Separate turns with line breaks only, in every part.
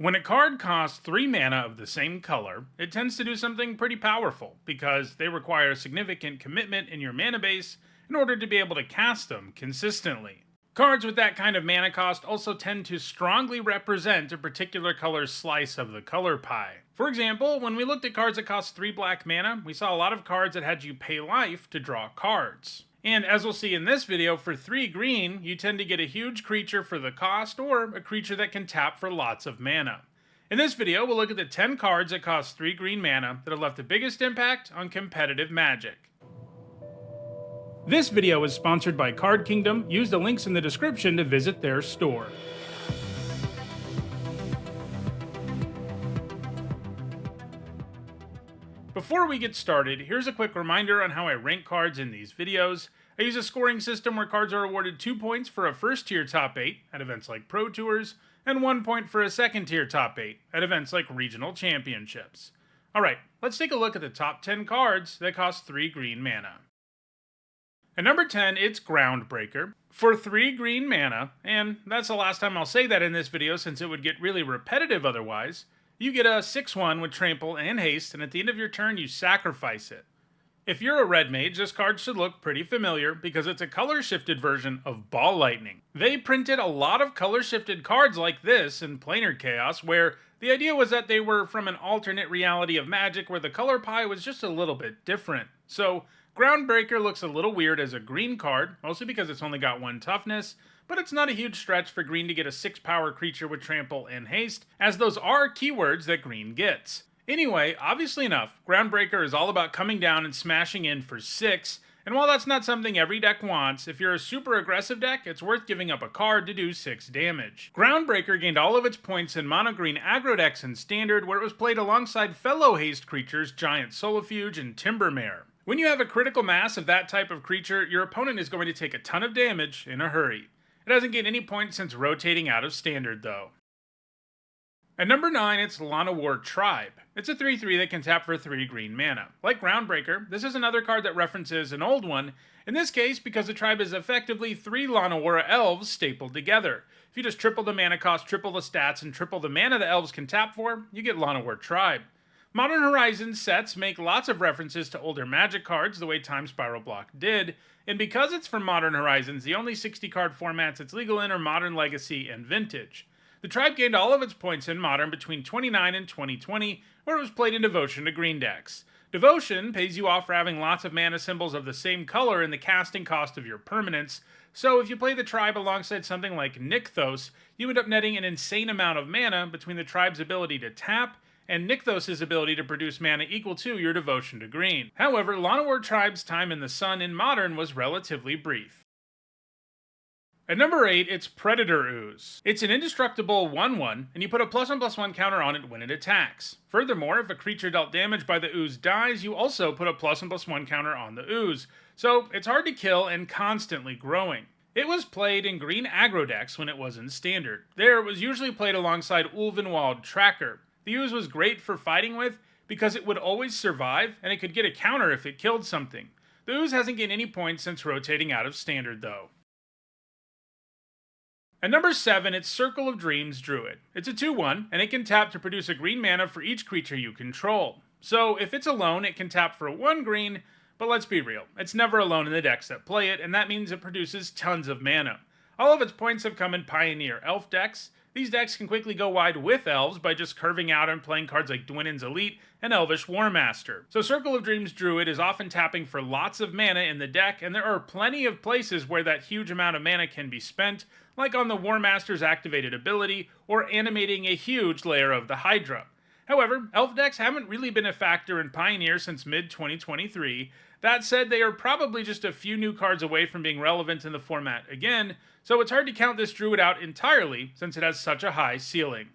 When a card costs 3 mana of the same color, it tends to do something pretty powerful, because they require a significant commitment in your mana base in order to be able to cast them consistently. Cards with that kind of mana cost also tend to strongly represent a particular color's slice of the color pie. For example, when we looked at cards that cost 3 black mana, we saw a lot of cards that had you pay life to draw cards. And as we'll see in this video, for 3 green, you tend to get a huge creature for the cost, or a creature that can tap for lots of mana. In this video, we'll look at the 10 cards that cost 3 green mana that have left the biggest impact on competitive Magic. This video is sponsored by Card Kingdom. Use the links in the description to visit their store. Before we get started, here's a quick reminder on how I rank cards in these videos. I use a scoring system where cards are awarded 2 points for a first tier top 8 at events like Pro Tours, and 1 point for a second tier top 8 at events like Regional Championships. Alright, let's take a look at the top 10 cards that cost 3 green mana. At number 10, it's Groundbreaker. For 3 green mana, and that's the last time I'll say that in this video since it would get really repetitive otherwise, you get a 6/1 with Trample and Haste, and at the end of your turn you sacrifice it. If you're a red mage, this card should look pretty familiar because it's a color-shifted version of Ball Lightning. They printed a lot of color-shifted cards like this in Planar Chaos, where the idea was that they were from an alternate reality of Magic where the color pie was just a little bit different. So Groundbreaker looks a little weird as a green card, mostly because it's only got 1 toughness, but it's not a huge stretch for green to get a 6 power creature with Trample and Haste, as those are keywords that green gets. Anyway, obviously enough, Groundbreaker is all about coming down and smashing in for 6, and while that's not something every deck wants, if you're a super aggressive deck, it's worth giving up a card to do 6 damage. Groundbreaker gained all of its points in mono-green aggro decks in Standard, where it was played alongside fellow haste creatures Giant Solifuge and Timbermare. When you have a critical mass of that type of creature, your opponent is going to take a ton of damage in a hurry. It hasn't gained any points since rotating out of Standard though. At number 9, it's Llanowar Tribe. It's a 3/3 that can tap for 3 green mana. Like Groundbreaker, this is another card that references an old one, in this case because the tribe is effectively 3 Llanowar elves stapled together. If you just triple the mana cost, triple the stats, and triple the mana the elves can tap for, you get Llanowar Tribe. Modern Horizons sets make lots of references to older Magic cards the way Time Spiral Block did, and because it's from Modern Horizons, the only 60 card formats it's legal in are Modern, Legacy, and Vintage. The tribe gained all of its points in Modern between 2009 and 2020, where it was played in Devotion to green decks. Devotion pays you off for having lots of mana symbols of the same color in the casting cost of your permanents, so if you play the tribe alongside something like Nykthos, you end up netting an insane amount of mana between the tribe's ability to tap and Nykthos' ability to produce mana equal to your Devotion to green. However, Llanowar Tribe's time in the sun in Modern was relatively brief. At number 8, it's Predator Ooze. It's an indestructible 1/1, and you put a +1/+1 counter on it when it attacks. Furthermore, if a creature dealt damage by the ooze dies, you also put a +1/+1 counter on the ooze, so it's hard to kill and constantly growing. It was played in green aggro decks when it was in Standard. There, it was usually played alongside Ulvenwald Tracker. The ooze was great for fighting with because it would always survive, and it could get a counter if it killed something. The ooze hasn't gained any points since rotating out of Standard though. At number 7, it's Circle of Dreams Druid. It's a 2/1, and it can tap to produce a green mana for each creature you control. So if it's alone, it can tap for 1 green, but let's be real, it's never alone in the decks that play it, and that means it produces tons of mana. All of its points have come in Pioneer Elf decks. These decks can quickly go wide with elves by just curving out and playing cards like Dwynen's Elite and Elvish Warmaster. So Circle of Dreams Druid is often tapping for lots of mana in the deck, and there are plenty of places where that huge amount of mana can be spent, like on the Warmaster's activated ability, or animating a huge layer of the Hydra. However, elf decks haven't really been a factor in Pioneer since mid-2023. That said, they are probably just a few new cards away from being relevant in the format again, so it's hard to count this Druid out entirely since it has such a high ceiling.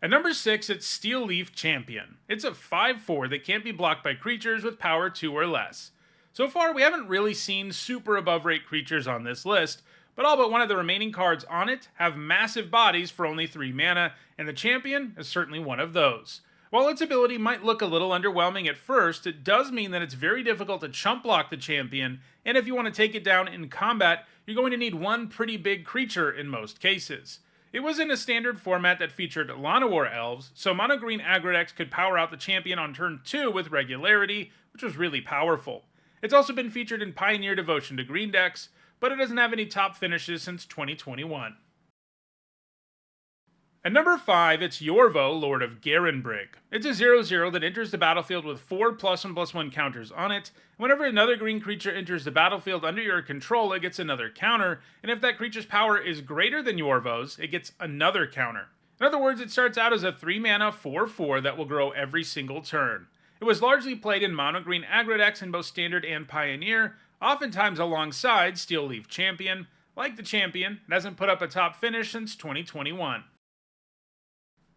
At number 6, it's Steel Leaf Champion. It's a 5/4 that can't be blocked by creatures with power 2 or less. So far, we haven't really seen super above rate creatures on this list, but all but one of the remaining cards on it have massive bodies for only 3 mana, and the Champion is certainly one of those. While its ability might look a little underwhelming at first, it does mean that it's very difficult to chump block the Champion, and if you want to take it down in combat, you're going to need one pretty big creature in most cases. It was in a standard format that featured Llanowar elves, so mono green aggro decks could power out the champion on turn 2 with regularity, which was really powerful. It's also been featured in Pioneer Devotion to Green decks, but it doesn't have any top finishes since 2021. At number 5, it's Yorvo, Lord of Garenbrig. It's a 0/0 that enters the battlefield with 4 +1/+1 counters on it. Whenever another green creature enters the battlefield under your control, it gets another counter, and if that creature's power is greater than Yorvo's, it gets another counter. In other words, it starts out as a 3-mana 4/4 that will grow every single turn. It was largely played in mono-green aggro decks in both Standard and Pioneer, oftentimes alongside Steel Leaf Champion. Like the Champion, it hasn't put up a top finish since 2021.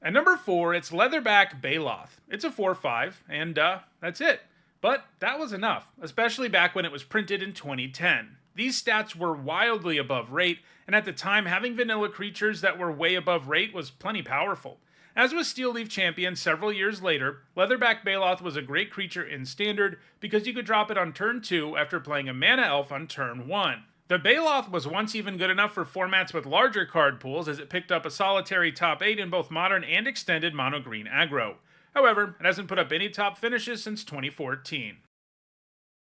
At number 4, it's Leatherback Baloth. It's a 4/5, and that's it. But that was enough, especially back when it was printed in 2010. These stats were wildly above rate, and at the time, having vanilla creatures that were way above rate was plenty powerful. As with Steel Leaf Champion several years later, Leatherback Baloth was a great creature in Standard because you could drop it on turn 2 after playing a Mana Elf on turn 1. The Baloth was once even good enough for formats with larger card pools, as it picked up a solitary top 8 in both modern and extended mono-green aggro. However, it hasn't put up any top finishes since 2014.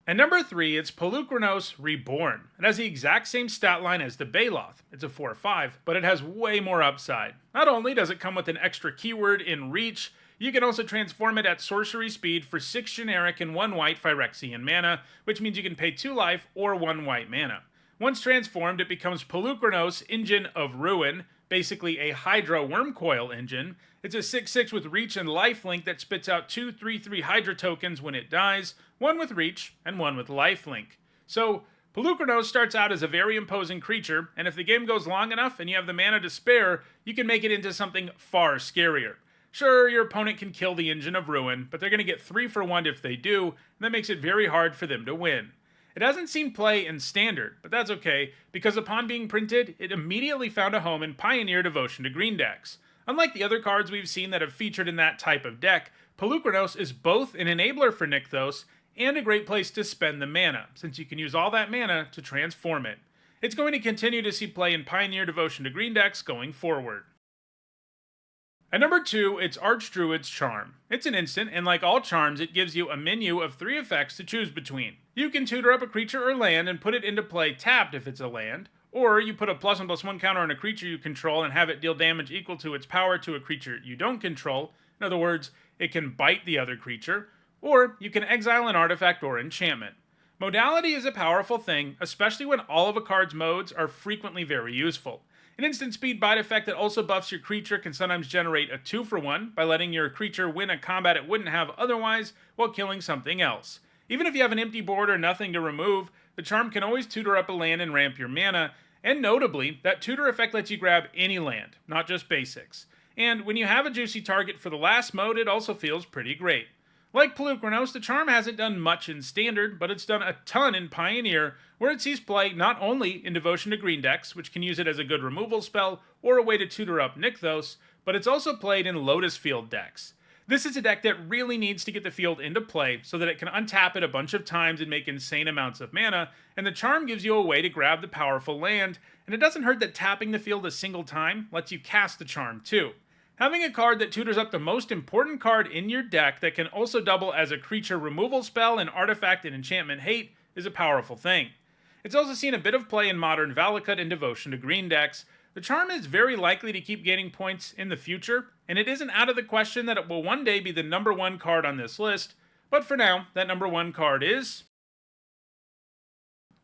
At number 3, it's Polukranos Reborn. It has the exact same stat line as the Baloth. It's a 4/5, but it has way more upside. Not only does it come with an extra keyword in Reach, you can also transform it at sorcery speed for 6 generic and 1 white Phyrexian mana, which means you can pay 2 life or 1 white mana. Once transformed, it becomes Polukranos Engine of Ruin, basically a Hydra Wormcoil engine. It's a 6/6 with Reach and Lifelink that spits out 2 3/3 Hydra tokens when it dies, 1 with Reach and 1 with Lifelink. So, Polukranos starts out as a very imposing creature, and if the game goes long enough and you have the mana to spare, you can make it into something far scarier. Sure, your opponent can kill the Engine of Ruin, but they're going to get 3 for 1 if they do, and that makes it very hard for them to win. It hasn't seen play in Standard, but that's okay, because upon being printed, it immediately found a home in Pioneer Devotion to Green decks. Unlike the other cards we've seen that have featured in that type of deck, Polukranos is both an enabler for Nykthos and a great place to spend the mana, since you can use all that mana to transform it. It's going to continue to see play in Pioneer Devotion to Green decks going forward. At number 2, it's Archdruid's Charm. It's an instant, and like all charms, it gives you a menu of 3 effects to choose between. You can tutor up a creature or land and put it into play tapped if it's a land, or you put a +1/+1 counter on a creature you control and have it deal damage equal to its power to a creature you don't control. In other words, it can bite the other creature, or you can exile an artifact or enchantment. Modality is a powerful thing, especially when all of a card's modes are frequently very useful. An instant speed bite effect that also buffs your creature can sometimes generate a 2 for 1 by letting your creature win a combat it wouldn't have otherwise while killing something else. Even if you have an empty board or nothing to remove, the charm can always tutor up a land and ramp your mana, and notably, that tutor effect lets you grab any land, not just basics. And when you have a juicy target for the last mode, it also feels pretty great. Like Polukranos, the charm hasn't done much in Standard, but it's done a ton in Pioneer, where it sees play not only in Devotion to Green decks, which can use it as a good removal spell or a way to tutor up Nykthos, but it's also played in Lotus Field decks. This is a deck that really needs to get the field into play so that it can untap it a bunch of times and make insane amounts of mana, and the charm gives you a way to grab the powerful land, and it doesn't hurt that tapping the field a single time lets you cast the charm too. Having a card that tutors up the most important card in your deck that can also double as a creature removal spell and artifact and enchantment hate is a powerful thing. It's also seen a bit of play in modern Valakut and Devotion to Green decks. The charm is very likely to keep gaining points in the future, and it isn't out of the question that it will one day be the number 1 card on this list, but for now, that number 1 card is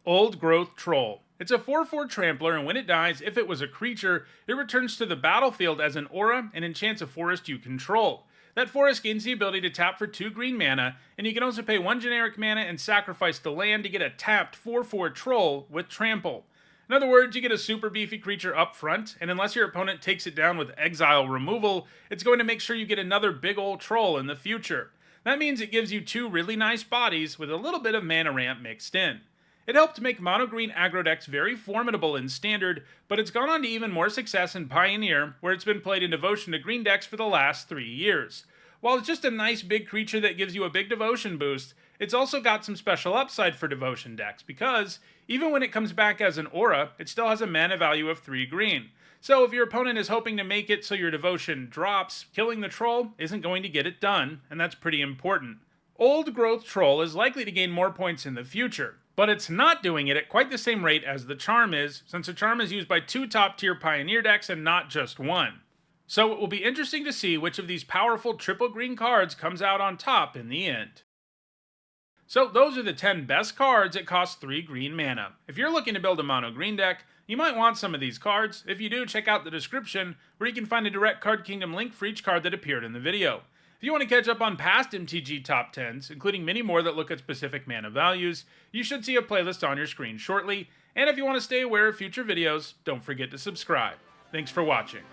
Old Growth Troll. It's a 4/4 trampler, and when it dies, if it was a creature, it returns to the battlefield as an aura and enchants a forest you control. That forest gains the ability to tap for 2 green mana, and you can also pay 1 generic mana and sacrifice the land to get a tapped 4/4 troll with trample. In other words, you get a super beefy creature up front, and unless your opponent takes it down with exile removal, it's going to make sure you get another big old troll in the future. That means it gives you 2 really nice bodies with a little bit of mana ramp mixed in. It helped make mono-green aggro decks very formidable in Standard, but it's gone on to even more success in Pioneer, where it's been played in Devotion to Green decks for the last 3 years. While it's just a nice big creature that gives you a big devotion boost, It's also got some special upside for devotion decks, because even when it comes back as an aura, it still has a mana value of 3 green. So if your opponent is hoping to make it so your devotion drops, killing the troll isn't going to get it done, and that's pretty important. Old Growth Troll is likely to gain more points in the future, but it's not doing it at quite the same rate as the Charm is, since the Charm is used by 2 top-tier Pioneer decks and not just 1. So it will be interesting to see which of these powerful triple green cards comes out on top in the end. So those are the 10 best cards that cost 3 green mana. If you're looking to build a mono green deck, you might want some of these cards. If you do, check out the description, where you can find a direct Card Kingdom link for each card that appeared in the video. If you want to catch up on past MTG top 10s, including many more that look at specific mana values, you should see a playlist on your screen shortly. And if you want to stay aware of future videos, don't forget to subscribe. Thanks for watching.